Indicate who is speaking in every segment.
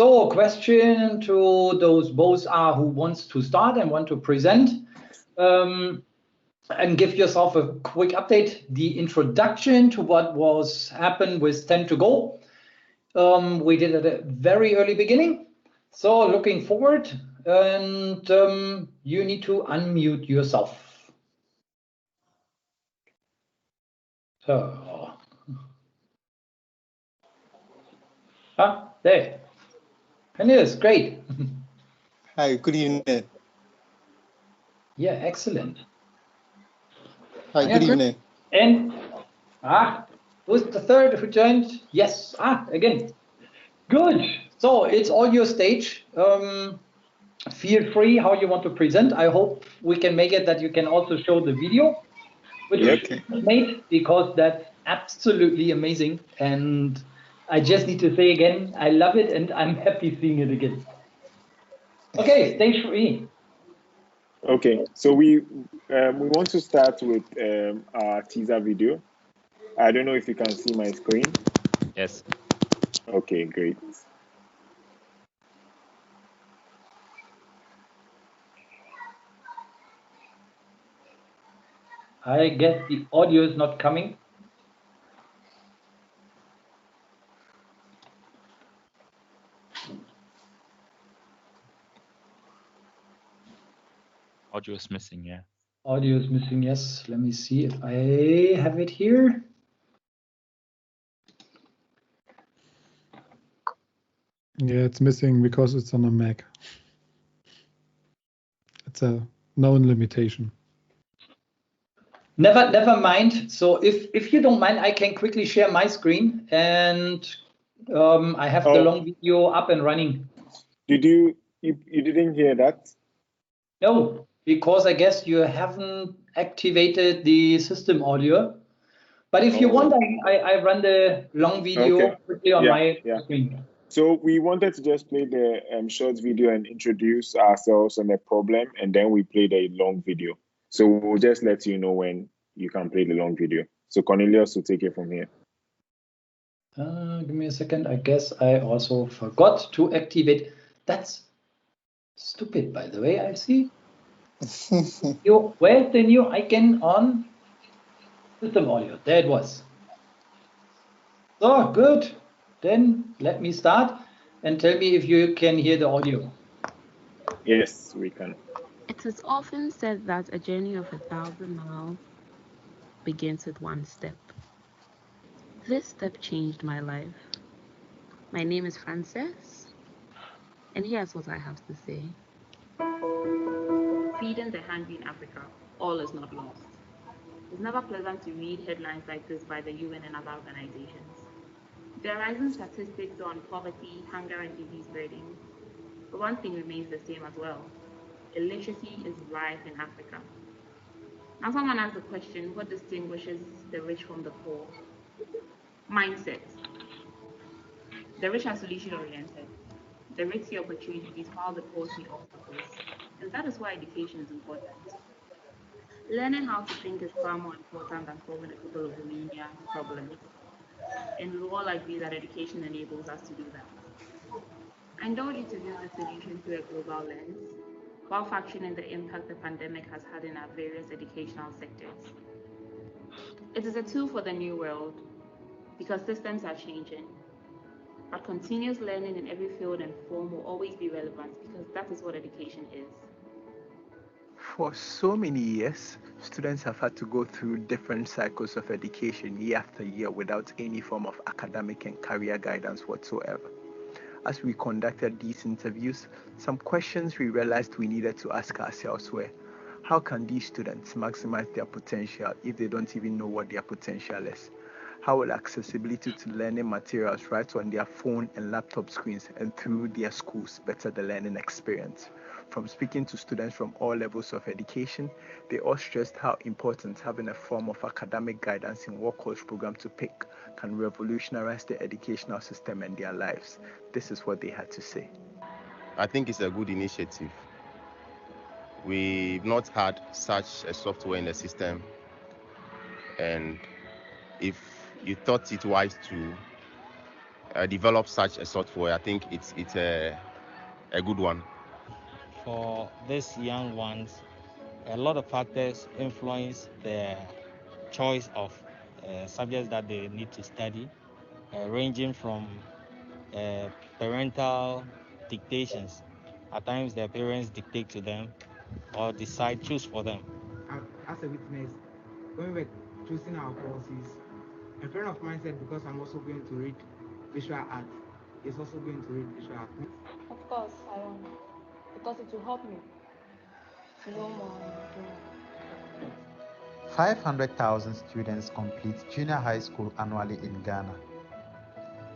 Speaker 1: So question to those both are who wants to start and want to present and give yourself a quick update. The introduction to what was happened with 10 to go. We did at a very early beginning. So looking forward, and you need to unmute yourself. So, there. And it is great.
Speaker 2: Hi, good evening.
Speaker 1: Yeah, excellent.
Speaker 2: Hi, good evening.
Speaker 1: And who's the third who joined? Yes, again. Good. So it's all your stage. Feel free how you want to present. I hope we can make it that you can also show the video, which is made, because that's absolutely amazing. And I just need to say again, I love it and I'm happy seeing it again. Okay, stage 3.
Speaker 3: Okay, so we want to start with our teaser video. I don't know if you can see my screen.
Speaker 4: Yes.
Speaker 3: Okay, great.
Speaker 1: I guess the audio is not coming.
Speaker 4: Audio is missing, yeah.
Speaker 1: Audio is missing, yes. Let me see if I have it here.
Speaker 5: Yeah, it's missing because it's on a Mac. It's a known limitation.
Speaker 1: Never mind. So if you don't mind, I can quickly share my screen, and I have the long video up and running.
Speaker 3: Did you didn't hear that?
Speaker 1: No, because I guess you haven't activated the system audio. But if you want, I run the long video quickly on my screen.
Speaker 3: So we wanted to just play the short video and introduce ourselves and the problem, and then we play the long video. So we'll just let you know when you can play the long video. So Cornelius will take it from here.
Speaker 1: Give me a second. I guess I also forgot to activate. That's stupid, by the way, I see. Where's the new icon on system audio? There it was. So good. Then let me start and tell me if you can hear the audio.
Speaker 3: Yes, we can.
Speaker 6: It is often said that a journey of 1,000 miles begins with one step. This step changed my life. My name is Frances, and here's what I have to say. Feeding the hungry in Africa, all is not lost. It's never pleasant to read headlines like this by the UN and other organizations. There are rising statistics on poverty, hunger, and disease burden. But one thing remains the same as well. Illiteracy is rife in Africa. Now someone asked the question, what distinguishes the rich from the poor? Mindset. The rich are solution-oriented. The rich see opportunities while the poor see obstacles. And that is why education is important. Learning how to think is far more important than solving a couple of Romania problems. And we all agree that education enables us to do that. I indulge you to view the solution through a global lens, while factoring in the impact the pandemic has had in our various educational sectors. It is a tool for the new world, because systems are changing. But continuous learning in every field and form will always be relevant, because that is what education is.
Speaker 7: For so many years, students have had to go through different cycles of education year after year without any form of academic and career guidance whatsoever. As we conducted these interviews, some questions we realized we needed to ask ourselves were, how can these students maximize their potential if they don't even know what their potential is? How will accessibility to learning materials right on their phone and laptop screens and through their schools better the learning experience? From speaking to students from all levels of education, they all stressed how important having a form of academic guidance in what course program to pick can revolutionize the educational system and their lives. This is what they had to say.
Speaker 8: I think it's a good initiative. We've not had such a software in the system, and if you thought it wise to develop such a software, I think it's a good one.
Speaker 9: For these young ones, a lot of factors influence their choice of subjects that they need to study, ranging from parental dictations. At times, their parents dictate to them or choose for them.
Speaker 10: As a witness, when we were choosing our courses, a friend of mine said, because I'm also going to read visual art, he's also going to read visual art.
Speaker 11: Of course, I am, because it will help me to know more and do more.
Speaker 12: 500,000 students complete junior high school annually in Ghana.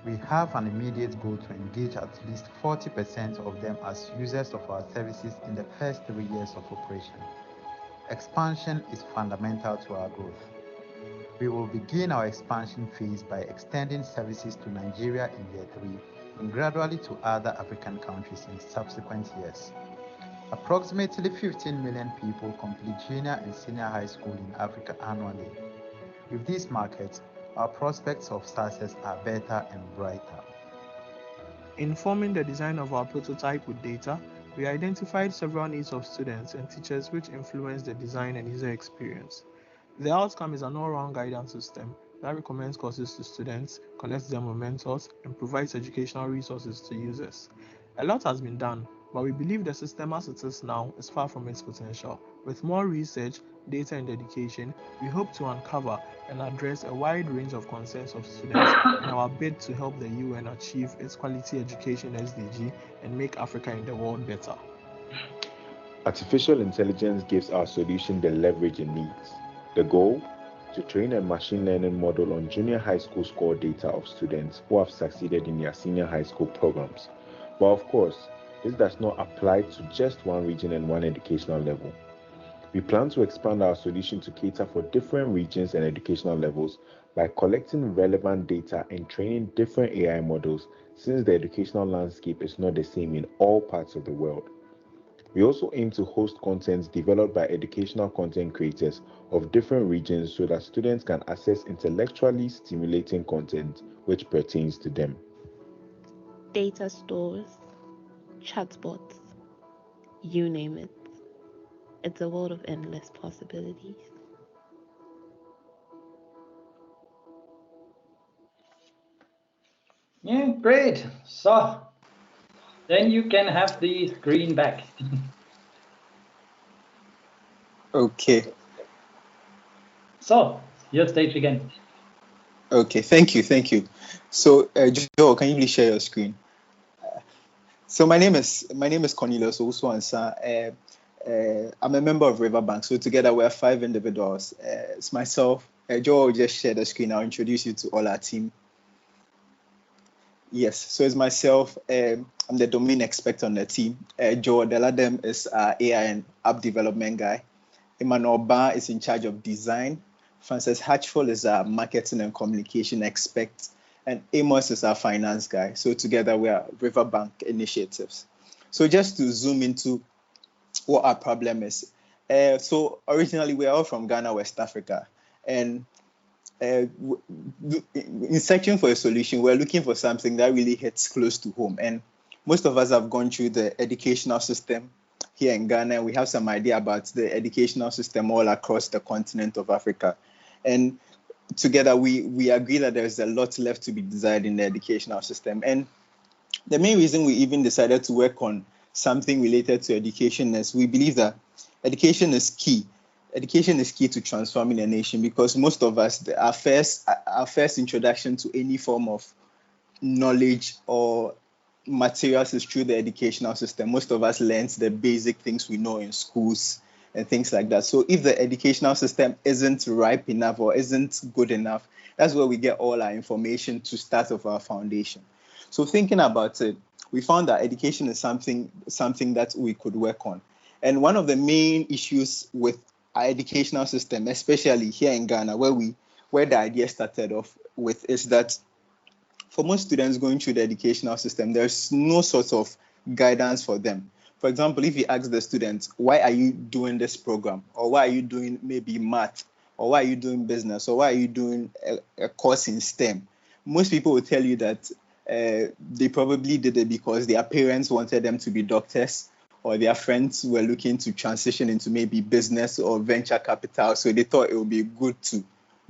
Speaker 12: We have an immediate goal to engage at least 40% of them as users of our services in the first 3 years of operation. Expansion is fundamental to our growth. We will begin our expansion phase by extending services to Nigeria in year 3 and gradually to other African countries in subsequent years. Approximately 15 million people complete junior and senior high school in Africa annually. With these markets, our prospects of success are better and brighter.
Speaker 13: In forming the design of our prototype with data, we identified several needs of students and teachers which influence the design and user experience. The outcome is an all-round guidance system that recommends courses to students, connects them with mentors, and provides educational resources to users. A lot has been done, but we believe the system as it is now is far from its potential. With more research, data, and dedication, we hope to uncover and address a wide range of concerns of students in our bid to help the UN achieve its quality education SDG and make Africa and the world better.
Speaker 3: Artificial intelligence gives our solution the leverage it needs. The goal? To train a machine learning model on junior high school score data of students who have succeeded in their senior high school programs. But of course, this does not apply to just one region and one educational level. We plan to expand our solution to cater for different regions and educational levels by collecting relevant data and training different AI models, since the educational landscape is not the same in all parts of the world. We also aim to host content developed by educational content creators of different regions so that students can access intellectually stimulating content which pertains to them.
Speaker 6: Data stores, chatbots, you name it. It's a world of endless possibilities.
Speaker 1: Yeah, great. So then you can have the screen back.
Speaker 2: Okay.
Speaker 1: So your stage again.
Speaker 2: Okay, thank you. So, Joe, can you please share your screen? So my name is Cornelius Owusu-Ansah. I'm a member of Riverbank. So together we are 5 individuals. It's myself. Joe will just share the screen. I'll introduce you to all our team. Yes, so it's myself. I'm the domain expert on the team. Joe Deladem is our AI and app development guy. Emmanuel Ba is in charge of design. Francis Hatchful is our marketing and communication expert. And Amos is our finance guy. So together we are Riverbank Initiatives. So just to zoom into what our problem is. So originally we are all from Ghana, West Africa. And in searching for a solution, we're looking for something that really hits close to home. And most of us have gone through the educational system here in Ghana. We have some idea about the educational system all across the continent of Africa. And together we agree that there's a lot left to be desired in the educational system. And the main reason we even decided to work on something related to education is we believe that education is key. Education is key to transforming a nation, because most of us, our first introduction to any form of knowledge or materials is through the educational system. Most of us learn the basic things we know in schools and things like that. So if the educational system isn't ripe enough or isn't good enough, that's where we get all our information to start off our foundation. So thinking about it, we found that education is something that we could work on. And one of the main issues with our educational system, especially here in Ghana, where the idea started off with, is that for most students going through the educational system, there's no sort of guidance for them. For example, if you ask the students, why are you doing this program? Or why are you doing maybe math? Or why are you doing business? Or why are you doing a course in STEM? Most people will tell you that they probably did it because their parents wanted them to be doctors, or their friends were looking to transition into maybe business or venture capital. So they thought it would be good to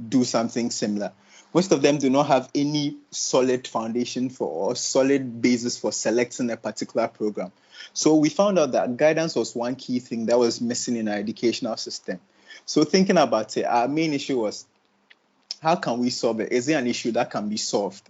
Speaker 2: do something similar. Most of them do not have any solid foundation for or solid basis for selecting a particular program. So we found out that guidance was one key thing that was missing in our educational system. So thinking about it, our main issue was, how can we solve it? Is it an issue that can be solved?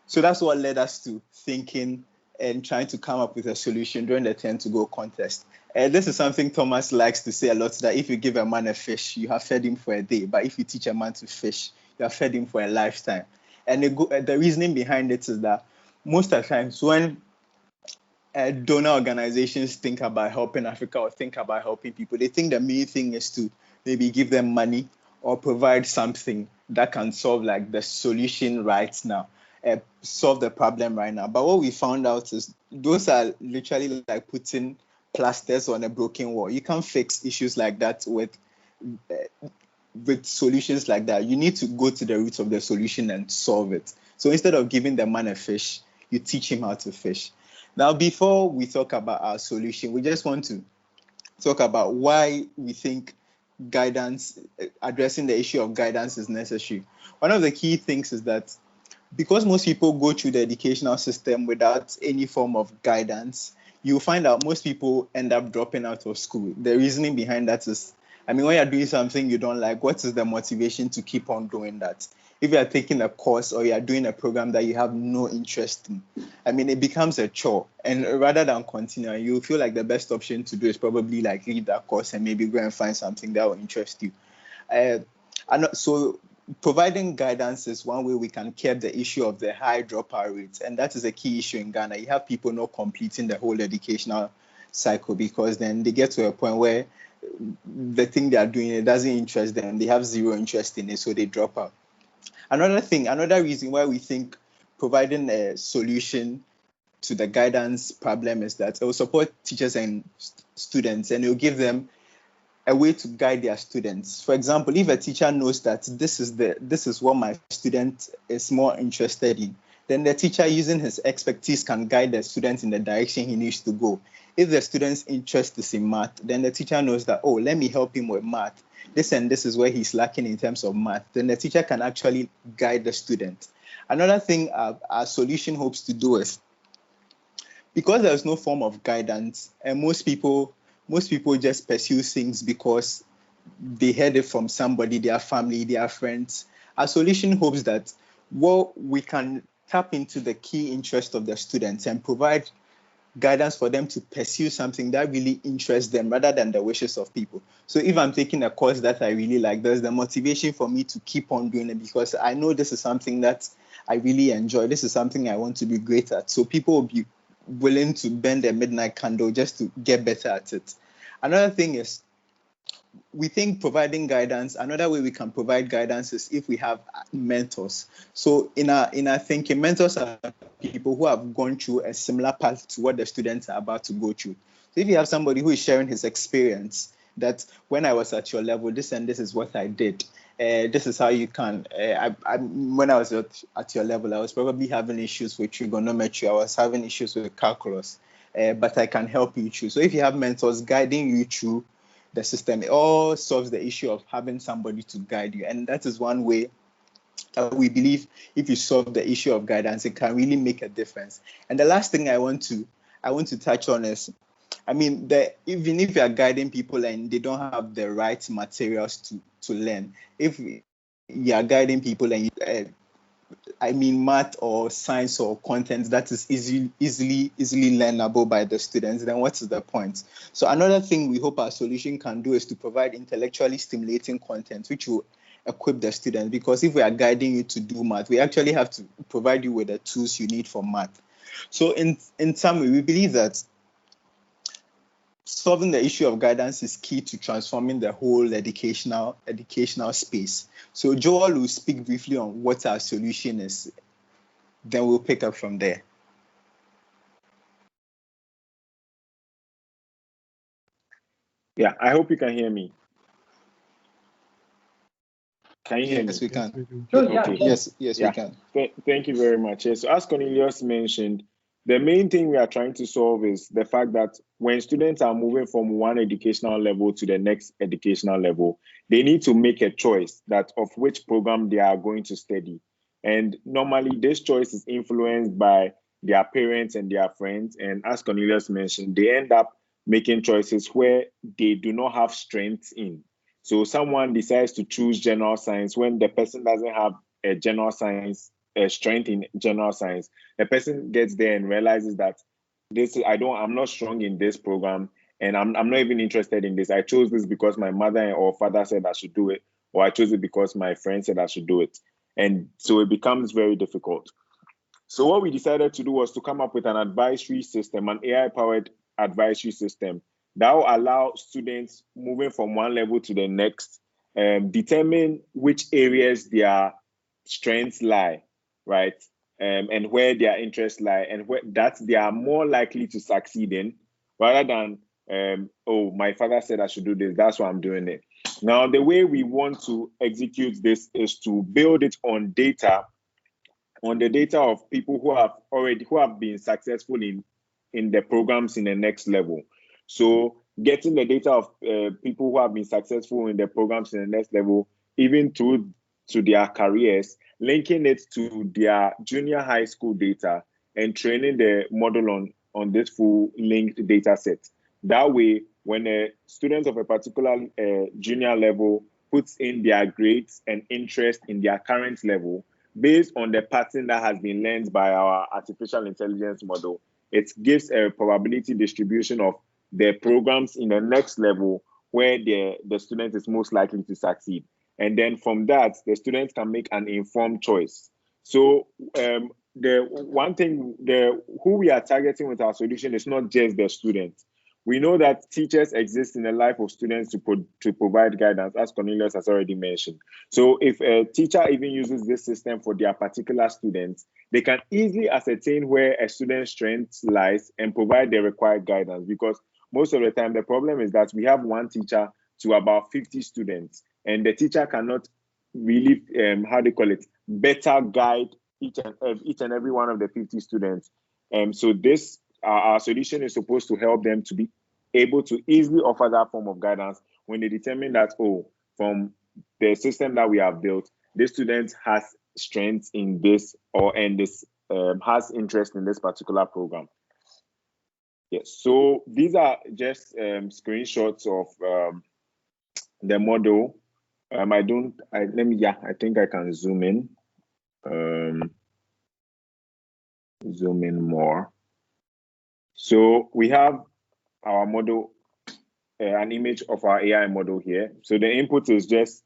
Speaker 2: So that's what led us to thinking and trying to come up with a solution during the Turn to Go contest. This is something Thomas likes to say a lot, that if you give a man a fish, you have fed him for a day. But if you teach a man to fish, you have fed him for a lifetime. And the reasoning behind it is that most of the times when donor organizations think about helping Africa or think about helping people, they think the main thing is to maybe give them money or provide something that can solve like the solution right now, solve the problem right now. But what we found out is those are literally like putting plasters on a broken wall. You can't fix issues like that with solutions like that. You need to go to the roots of the solution and solve it. So instead of giving the man a fish, you teach him how to fish. Now, before we talk about our solution, we just want to talk about why we think guidance, addressing the issue of guidance is necessary. One of the key things is that because most people go through the educational system without any form of guidance, you'll find out most people end up dropping out of school. The reasoning behind that is, when you're doing something you don't like, what is the motivation to keep on doing that? If you are taking a course or you are doing a program that you have no interest in, it becomes a chore. And rather than continue, you feel like the best option to do is probably like leave that course and maybe go and find something that will interest you. So providing guidance is one way we can curb the issue of the high dropout rates. And that is a key issue in Ghana. You have people not completing the whole educational cycle because then they get to a point where the thing they are doing, it doesn't interest them. They have zero interest in it, so they drop out. Another reason why we think providing a solution to the guidance problem is that it will support teachers and students, and it will give them a way to guide their students. For example, if a teacher knows that this is what my student is more interested in, then the teacher, using his expertise, can guide the student in the direction he needs to go. If the student's interest is in math, then the teacher knows that, oh, let me help him with math. This and this is where he's lacking in terms of math. Then the teacher can actually guide the student. Another thing our solution hopes to do is, because there's no form of guidance, and most people just pursue things because they heard it from somebody, their family, their friends. Our solution hopes that we can tap into the key interest of the students and provide guidance for them to pursue something that really interests them rather than the wishes of people. So if I'm taking a course that I really like, there's the motivation for me to keep on doing it because I know this is something that I really enjoy. This is something I want to be great at. So people will be willing to bend a midnight candle just to get better at it. Another thing is, we think providing guidance, another way we can provide guidance is if we have mentors. So in our thinking, mentors are people who have gone through a similar path to what the students are about to go through. So if you have somebody who is sharing his experience, that when I was at your level, this and this is what I did. This is how you can. When I was at your level, I was probably having issues with trigonometry. I was having issues with calculus, but I can help you through. So if you have mentors guiding you through the system, it all solves the issue of having somebody to guide you. And that is one way that we believe if you solve the issue of guidance, it can really make a difference. And the last thing I want to touch on is, even if you are guiding people and they don't have the right materials to learn, if you are guiding people and math or science or content that is easily learnable by the students, then what is the point? So another thing we hope our solution can do is to provide intellectually stimulating content which will equip the students, because if we are guiding you to do math, we actually have to provide you with the tools you need for math. So in summary, we believe that solving the issue of guidance is key to transforming the whole educational space. So Joel will speak briefly on what our solution is. Then we'll pick up from there.
Speaker 3: Yeah, I hope you can hear me. Can you hear me?
Speaker 2: Yes, we can.
Speaker 1: Sure, yeah.
Speaker 3: Okay.
Speaker 2: Yes, we
Speaker 3: Yeah.
Speaker 2: can.
Speaker 3: Thank you very much. Yes, so as Cornelius mentioned, the main thing we are trying to solve is the fact that when students are moving from one educational level to the next educational level, they need to make a choice that of which program they are going to study. And normally this choice is influenced by their parents and their friends. And as Cornelius mentioned, they end up making choices where they do not have strengths in. So someone decides to choose general science when the person doesn't have a general science, a strength in general science. The person gets there and realizes that I'm not strong in this program, and I'm not even interested in this. I chose this because my mother or father said I should do it, or I chose it because my friend said I should do it. And so it becomes very difficult. So what we decided to do was to come up with an advisory system, an AI-powered advisory system that will allow students moving from one level to the next, determine which areas their strengths lie, right? And where their interests lie, and that they are more likely to succeed in, rather than, oh, my father said I should do this, that's why I'm doing it. Now, the way we want to execute this is to build it on data, on the data of people who have been successful in the programs in the next level. So getting the data of people who have been successful in the programs in the next level, even through to their careers, linking it to their junior high school data, and training the model on this full linked data set. That way, when a student of a particular junior level puts in their grades and interest in their current level, based on the pattern that has been learned by our artificial intelligence model, it gives a probability distribution of the programs in the next level where the student is most likely to succeed. And then from that, the students can make an informed choice. So the one thing, who we are targeting with our solution is not just the students. We know that teachers exist in the life of students to provide guidance, as Cornelius has already mentioned. So if a teacher even uses this system for their particular students, they can easily ascertain where a student's strength lies and provide the required guidance, because most of the time the problem is that we have one teacher to about 50 students, and the teacher cannot really, better guide each and every one of the 50 students. So this, our solution is supposed to help them to be able to easily offer that form of guidance when they determine that, oh, from the system that we have built, this student has strengths in this, and this has interest in this particular program. Yes, so these are just screenshots of the model. I think I can zoom in. Zoom in more. So we have our model, an image of our AI model here. So the input is just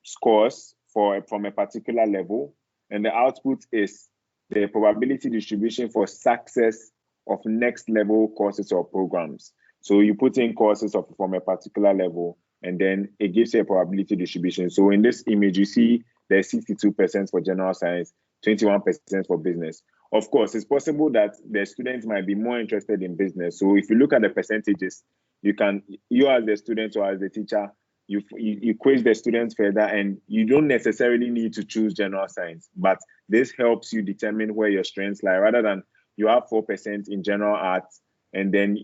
Speaker 3: scores from a particular level, and the output is the probability distribution for success of next level courses or programs. So you put in courses from a particular level, and then it gives you a probability distribution. So in this image, you see there's 62% for general science, 21% for business. Of course, it's possible that the students might be more interested in business. So if you look at the percentages, you as the student or as the teacher, you quiz the students further, and you don't necessarily need to choose general science, but this helps you determine where your strengths lie, rather than you have 4% in general arts, and then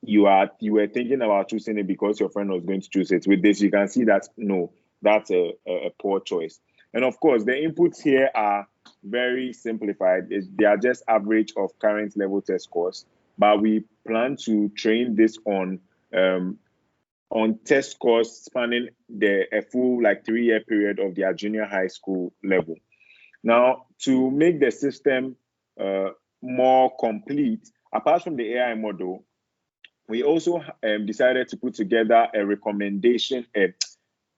Speaker 3: you were thinking about choosing it because your friend was going to choose it. With this, you can see that, no, that's a poor choice. And of course, the inputs here are very simplified. They are just average of current level test scores, but we plan to train this on test scores spanning a full 3-year period of their junior high school level. Now, to make the system more complete, apart from the AI model, we also decided to put together a recommendation, a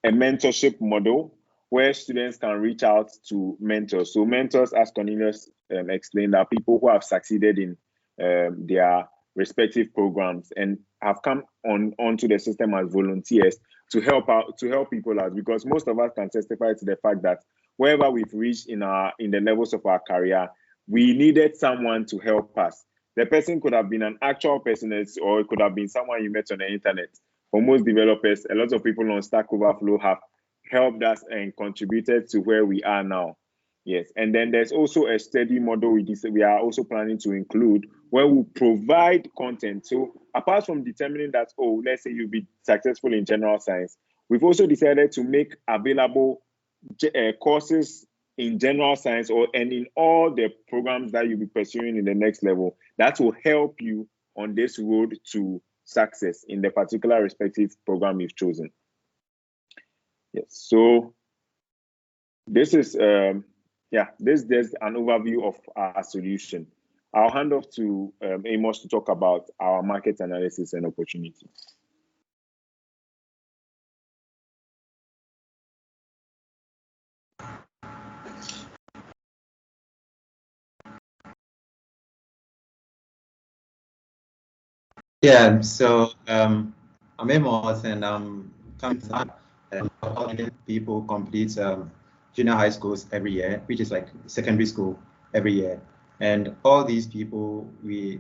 Speaker 3: mentorship model where students can reach out to mentors. So mentors, as Cornelius explained, are people who have succeeded in their respective programs and have come onto the system as volunteers to help people out, because most of us can testify to the fact that wherever we've reached in the levels of our career, we needed someone to help us. The person could have been an actual person, or it could have been someone you met on the internet. For most developers, a lot of people on Stack Overflow have helped us and contributed to where we are now. Yes, and then there's also a study model we are also planning to include where we provide content. So apart from determining that, oh, let's say you'll be successful in general science, we've also decided to make available courses in general science and in all the programs that you'll be pursuing in the next level that will help you on this road to success in the particular respective program you've chosen. Yes, so this is there's an overview of our solution. I'll hand off to Amos to talk about our market analysis and opportunities.
Speaker 12: Yeah, so I'm Amos, and I'm coming to people complete junior high schools every year, which is like secondary school every year. And all these people, we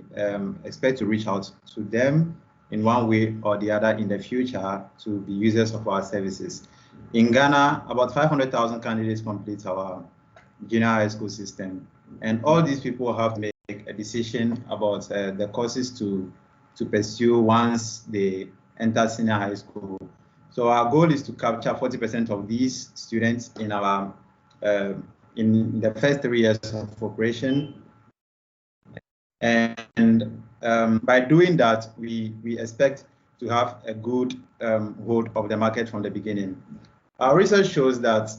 Speaker 12: expect to reach out to them in one way or the other in the future to be users of our services. In Ghana, about 500,000 candidates complete our junior high school system. And all these people have to make a decision about the courses to pursue once they enter senior high school. So our goal is to capture 40% of these students in our in the first 3 years of operation. And by doing that, we expect to have a good hold of the market from the beginning. Our research shows that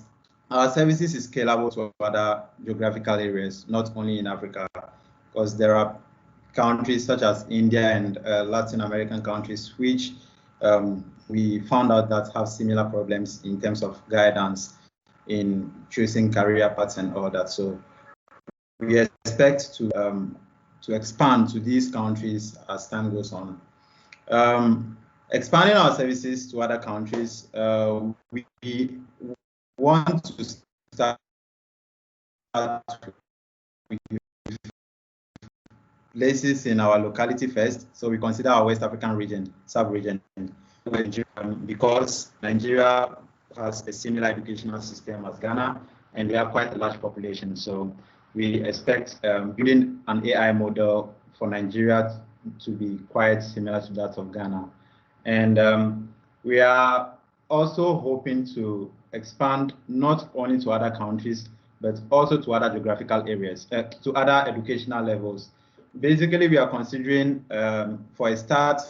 Speaker 12: our services is scalable to other geographical areas, not only in Africa, because there are countries such as India and Latin American countries, which we found out that have similar problems in terms of guidance in choosing career paths and all that. So we expect to expand to these countries as time goes on. Expanding our services to other countries, we want to start with places in our locality first. So we consider our West African region, sub-region, because Nigeria has a similar educational system as Ghana, and we have quite a large population. So we expect building an AI model for Nigeria to be quite similar to that of Ghana. And we are also hoping to expand not only to other countries, but also to other geographical areas, to other educational levels. Basically, we are considering, for a start,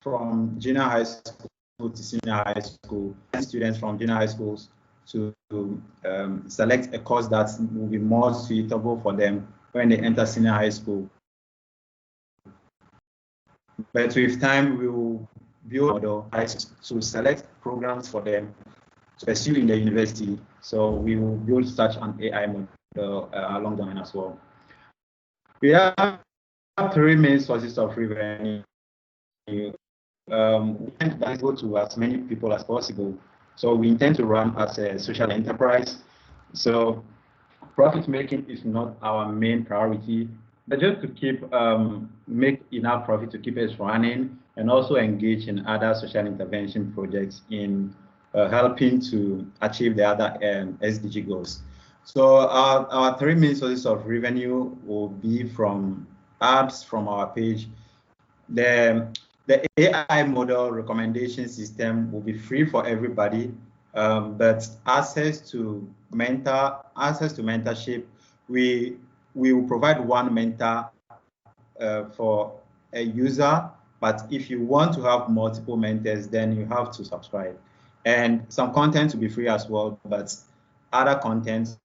Speaker 12: from junior high school to senior high school, and students from junior high schools to select a course that will be more suitable for them when they enter senior high school. But with time, we will build a model to select programs for them to pursue in the university. So we will build such an AI model along the line as well. We have 3 main sources of revenue. We intend to go to as many people as possible. So we intend to run as a social enterprise. So profit making is not our main priority, but just to keep make enough profit to keep us running, and also engage in other social intervention projects in helping to achieve the other SDG goals. So our 3 main sources of revenue will be from ads from our page. The AI model recommendation system will be free for everybody, but access to mentorship, we will provide one mentor for a user, but if you want to have multiple mentors, then you have to subscribe. And some content will be free as well, but other content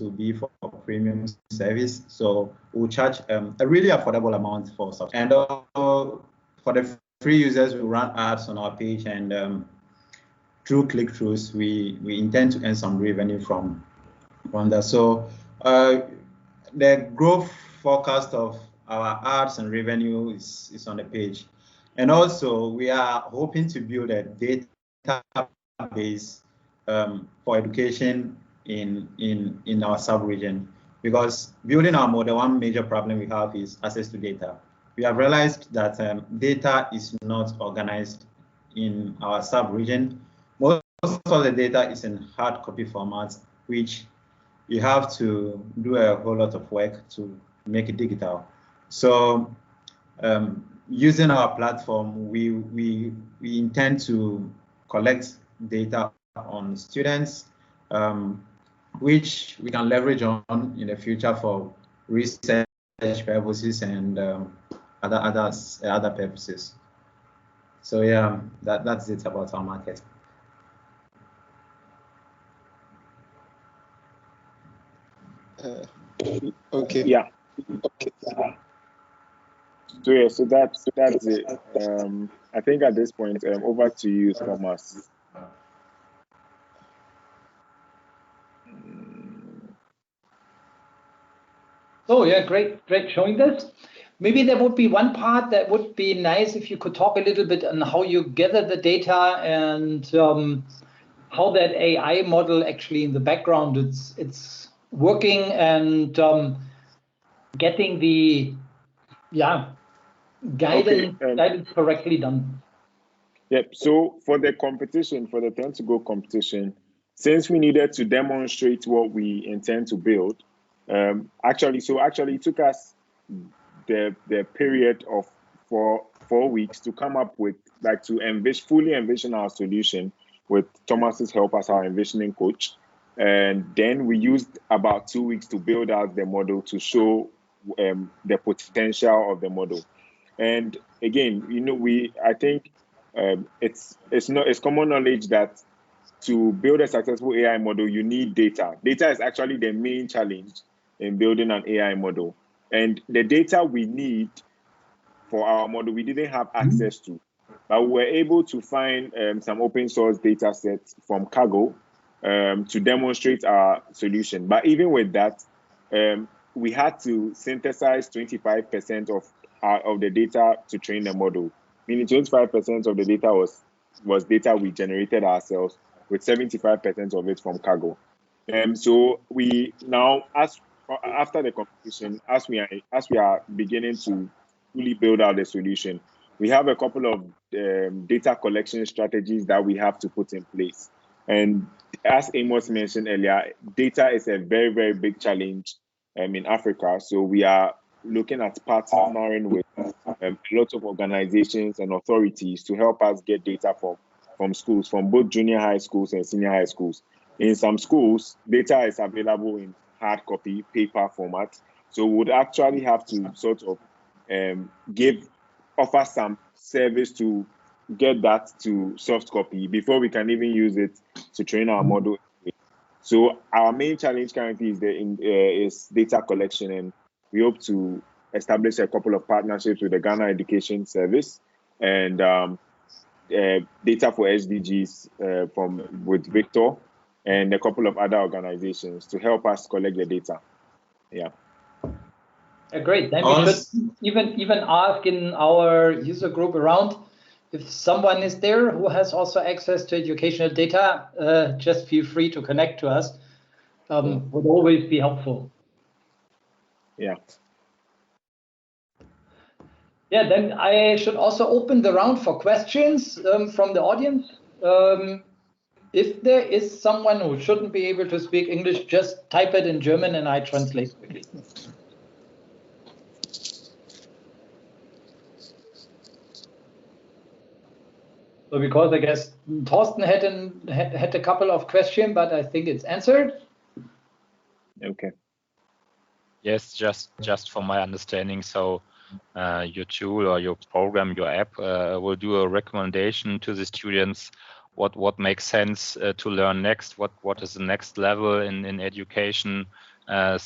Speaker 12: will be for premium service. So we'll charge a really affordable amount for subscription. And for the free users, we run ads on our page, and through click-throughs, we intend to earn some revenue from that. So the growth forecast of our ads and revenue is on the page. And also, we are hoping to build a database for education in our sub-region, because building our model, one major problem we have is access to data. We have realized that data is not organized in our sub-region. Most
Speaker 14: of the data is in hard copy format, which you have to do a whole lot of work to make it digital. So using our platform, we intend to collect data on students, which we can leverage on in the future for research purposes and other purposes. So yeah, that's it about our market.
Speaker 2: Okay.
Speaker 3: Yeah.
Speaker 2: Okay.
Speaker 3: So yeah, so that's it. I think at this point, over to you, Thomas.
Speaker 1: Oh yeah, great showing this. Maybe there would be one part that would be nice if you could talk a little bit on how you gather the data and how that AI model actually in the background it's working and getting the guidance correctly done.
Speaker 3: Yep. So for the competition, for the 10 to go competition, since we needed to demonstrate what we intend to build, actually it took us the period of 4 weeks to come up with, like, to fully envision our solution with Thomas's help as our envisioning coach. And then we used about 2 weeks to build out the model to show the potential of the model. And again, I think it's common knowledge that to build a successful AI model, you need data. Data is actually the main challenge in building an AI model. And the data we need for our model, we didn't have access to. But we were able to find some open source data sets from Kaggle to demonstrate our solution. But even with that, we had to synthesize 25% of the data to train the model. Meaning 25% of the data was data we generated ourselves, with 75% of it from Kaggle. So we now, after the competition, as we are beginning to fully build out the solution, we have a couple of data collection strategies that we have to put in place. And as Amos mentioned earlier, data is a very, very big challenge in Africa. So we are looking at partnering with a lot of organizations and authorities to help us get data from schools, from both junior high schools and senior high schools. In some schools, data is available in hard copy, paper format. So we would actually have to sort of offer some service to get that to soft copy before we can even use it to train our model. So our main challenge currently is data collection, and we hope to establish a couple of partnerships with the Ghana Education Service and data for SDGs with Victor and a couple of other organizations to help us collect the data. Yeah.
Speaker 1: Great. Then we should even ask in our user group around if someone is there who has also access to educational data. Just feel free to connect to us. Would always be helpful.
Speaker 3: Yeah.
Speaker 1: Yeah. Then I should also open the round for questions from the audience. If there is someone who shouldn't be able to speak English, just type it in German and I translate quickly. So because I guess Thorsten had a couple of questions, but I think it's answered.
Speaker 3: Okay.
Speaker 4: Yes, just from my understanding. So your tool or your program, your app will do a recommendation to the students what makes sense to learn next, what is the next level in education. I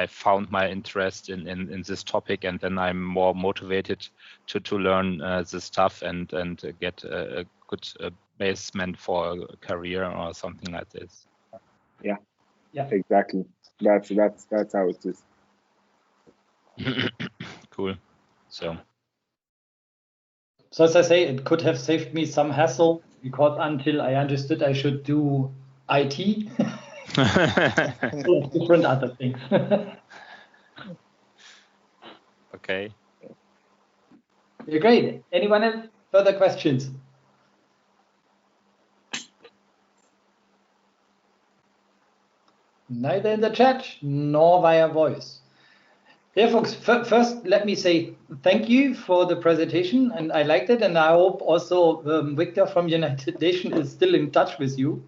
Speaker 4: found my interest in this topic, and then I'm more motivated to learn this stuff and get a good basement for a career or something like this.
Speaker 3: Yeah. Exactly. That's how it is.
Speaker 4: Cool. So
Speaker 1: as I say, it could have saved me some hassle, because until I understood I should do IT, different other things.
Speaker 4: Okay.
Speaker 1: Great. Anyone else? Further questions? neither in the chat nor via voice. Yeah, folks, first let me say thank you for the presentation, and I liked it, and I hope also Victor from United Nation is still in touch with you.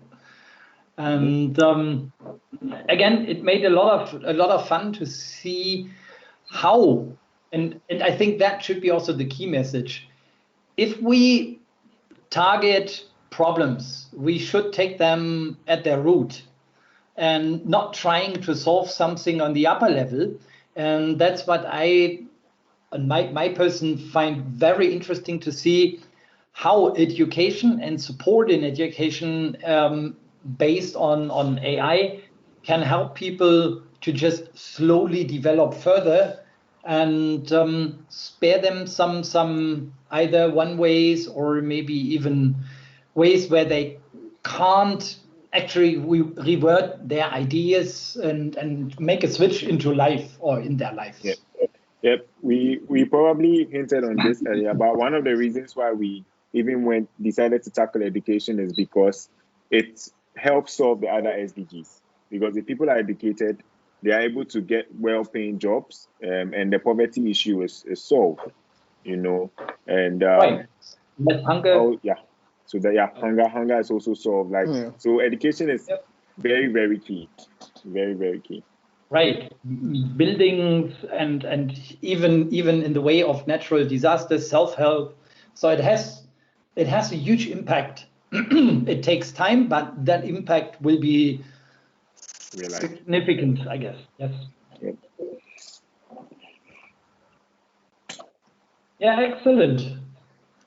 Speaker 1: And again, it made a lot of fun to see how, and I think that should be also the key message. If we target problems, we should take them at their root and not trying to solve something on the upper level. And that's what I and my person find very interesting to see how education and support in education based on AI can help people to just slowly develop further and spare them some either one ways or maybe even ways where they can't actually revert their ideas and make a switch into life or in their life.
Speaker 3: Yep. We probably hinted on this earlier, but one of the reasons why we even decided to tackle education is because it helps solve the other SDGs. Because if people are educated, they are able to get well-paying jobs, and the poverty issue is solved. And
Speaker 1: right. Hunger.
Speaker 3: Oh yeah. So that hunger is also solved. So education is very, very key. Very, very key.
Speaker 1: Right. Buildings and even in the way of natural disasters, self-help. So it has a huge impact. It takes time, but that impact will be significant, I guess. Yes.
Speaker 3: Yep.
Speaker 1: Yeah, excellent.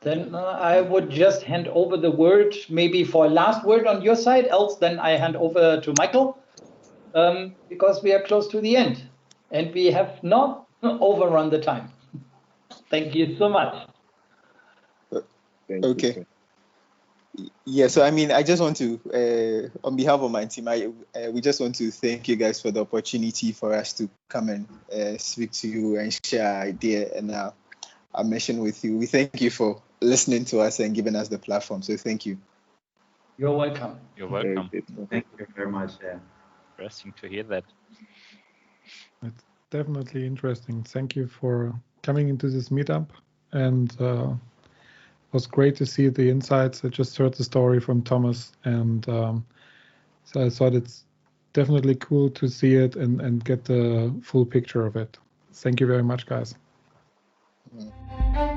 Speaker 1: Then I would just hand over the word maybe for a last word on your side, else then I hand over to Michael, because we are close to the end and we have not overrun the time. Thank you so much.
Speaker 2: Okay. Yeah, so I mean, I just want to, on behalf of my team, we just want to thank you guys for the opportunity for us to come and speak to you and share our idea and our mission with you. We thank you for listening to us and giving us the platform. So thank you.
Speaker 1: You're welcome.
Speaker 4: You're welcome.
Speaker 14: Thank you very much.
Speaker 4: Interesting to hear that.
Speaker 5: It's definitely interesting. Thank you for coming into this meetup, and it was great to see the insights. I just heard the story from Thomas, and so I thought it's definitely cool to see it and get the full picture of it. Thank you very much, guys.
Speaker 2: Mm.